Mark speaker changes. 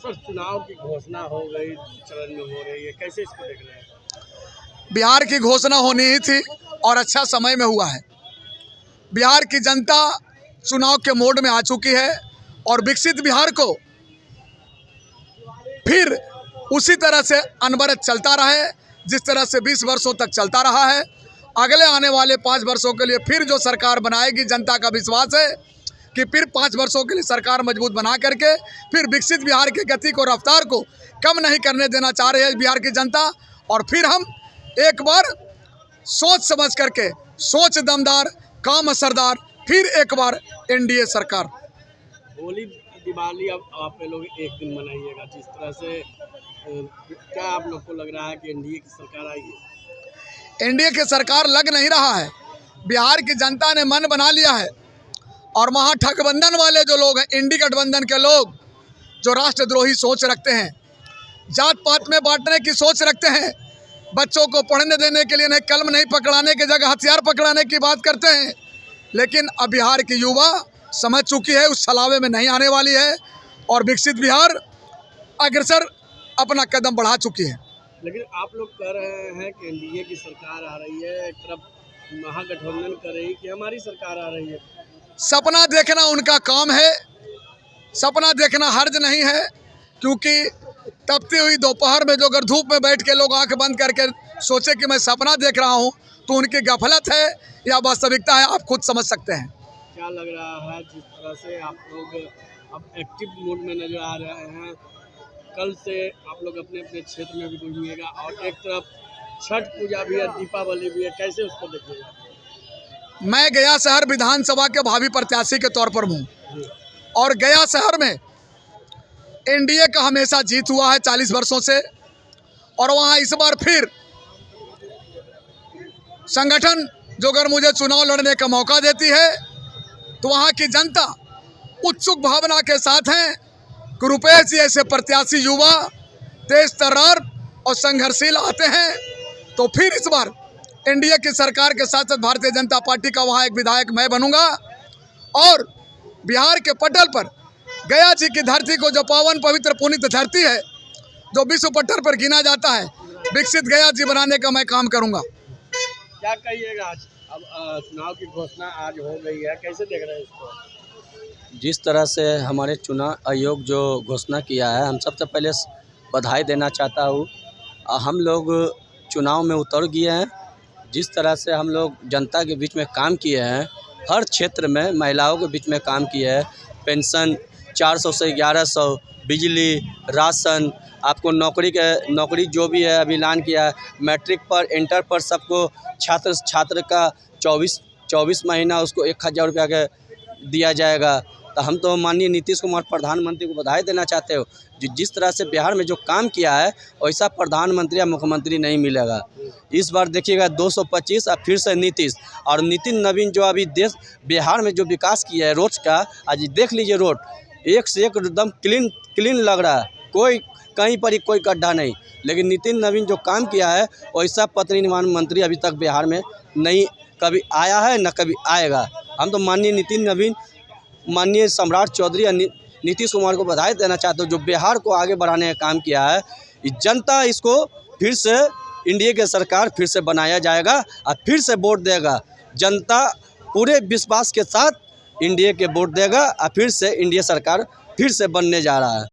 Speaker 1: Sir, चुनाव की घोषणा हो गई, चरण में हो रही है, कैसे इसको देख रहे हैं?
Speaker 2: बिहार की घोषणा होनी ही थी और अच्छा समय में हुआ है। बिहार की जनता चुनाव के मोड में आ चुकी है और विकसित बिहार को फिर उसी तरह से अनवरत चलता रहे जिस तरह से 20 वर्षों तक चलता रहा है। अगले आने वाले 5 वर्षों के लिए फिर जो सरकार बनाएगी, जनता का विश्वास है कि फिर 5 वर्षों के लिए सरकार मजबूत बना करके फिर विकसित बिहार की गति को, रफ्तार को कम नहीं करने देना चाह रही है बिहार की जनता। और फिर हम एक बार सोच समझ करके, सोच दमदार, काम असरदार, फिर एक बार एनडीए सरकार।
Speaker 1: होली दिवाली अब आप लोग एक दिन मनाइएगा, जिस तरह से क्या आप लोग को लग रहा है कि एनडीए की सरकार आएगी?
Speaker 2: एनडीए की सरकार लग नहीं रहा है। बिहार की जनता ने मन बना लिया है और वहाँ ठगबंधन वाले जो लोग हैं, इंडी गठबंधन के लोग जो राष्ट्रद्रोही सोच रखते हैं, जात पात में बांटने की सोच रखते हैं, बच्चों को पढ़ने देने के लिए नहीं, कलम नहीं पकड़ाने की जगह हथियार पकड़ाने की बात करते हैं। लेकिन अब बिहार की युवा समझ चुकी है, उस छलावे में नहीं आने वाली है और विकसित बिहार अग्रसर अपना कदम बढ़ा चुकी है।
Speaker 1: लेकिन आप लोग कह रहे हैं कि एनडीए की सरकार आ रही है, एक तरफ महागठबंधन कर रही है कि हमारी सरकार आ रही है।
Speaker 2: सपना देखना उनका काम है, सपना देखना हर्ज नहीं है, क्योंकि तपती हुई दोपहर में जो अगर धूप में बैठ के लोग आंख बंद करके सोचे कि मैं सपना देख रहा हूं, तो उनकी गफलत है या वास्तविकता है, आप खुद समझ सकते हैं।
Speaker 1: क्या लग रहा है जिस तरह से आप लोग अब एक्टिव मोड में नजर आ रहे हैं, कल से आप लोग अपने अपने क्षेत्र में भी घूमिएगा और एक तरफ छठ पूजा भी है, दीपावली भी है, कैसे उसको देखिएगा?
Speaker 2: मैं गया शहर विधानसभा के भावी प्रत्याशी के तौर पर हूँ और गया शहर में एनडीए का हमेशा जीत हुआ है 40 वर्षों से, और वहाँ इस बार फिर संगठन जो अगर मुझे चुनाव लड़ने का मौका देती है तो वहाँ की जनता उत्सुक भावना के साथ हैं कि रुपेश जी ऐसे प्रत्याशी युवा, तेज तर्रार और संघर्षशील आते हैं, तो फिर इस बार एनडीए की सरकार के साथ साथ भारतीय जनता पार्टी का वहाँ एक विधायक मैं बनूंगा और बिहार के पटल पर गया जी की धरती को, जो पावन पवित्र पुनीत धरती है, जो विश्व पटल पर गिना जाता है, विकसित गया जी बनाने का मैं काम करूंगा।
Speaker 1: क्या कहिएगा आज? अब चुनाव की घोषणा आज हो गई है, कैसे देख रहे हैं इसको?
Speaker 3: जिस तरह से हमारे चुनाव आयोग जो घोषणा किया है, हम सबसे पहले बधाई देना चाहता हूँ। हम लोग चुनाव में उतर गए हैं। जिस तरह से हम लोग जनता के बीच में काम किए हैं, हर क्षेत्र में महिलाओं के बीच में काम किए हैं, पेंशन 400 से 1100, बिजली, राशन, आपको नौकरी जो भी है अभी ऐलान किया है, मैट्रिक पर, इंटर पर सबको छात्र का 24 महीना उसको 1000 रुपया का दिया जाएगा। तो हम तो माननीय नीतीश कुमार प्रधानमंत्री को बधाई देना चाहते हो। जिस तरह से बिहार में जो काम किया है, वैसा प्रधानमंत्री या मुख्यमंत्री नहीं मिलेगा। इस बार देखिएगा 225 और फिर से नीतीश और नितिन नवीन जो अभी बिहार में जो विकास किया है रोड का, आज देख लीजिए, रोड एक से एक एकदम क्लीन लग रहा है, कोई कहीं पर ही कोई गड्ढा नहीं। लेकिन नितिन नवीन जो काम किया है, वैसा पथ निर्माण मंत्री अभी तक बिहार में नहीं कभी आया है, न कभी आएगा। हम तो माननीय नितिन नवीन, माननीय सम्राट चौधरी और नीतीश कुमार को बधाई देना चाहते हो, जो बिहार को आगे बढ़ाने का काम किया है। जनता इसको फिर से एनडीए की सरकार फिर से बनाया जाएगा और फिर से वोट देगा। जनता पूरे विश्वास के साथ एनडीए के वोट देगा और फिर से एनडीए सरकार फिर से बनने जा रहा है।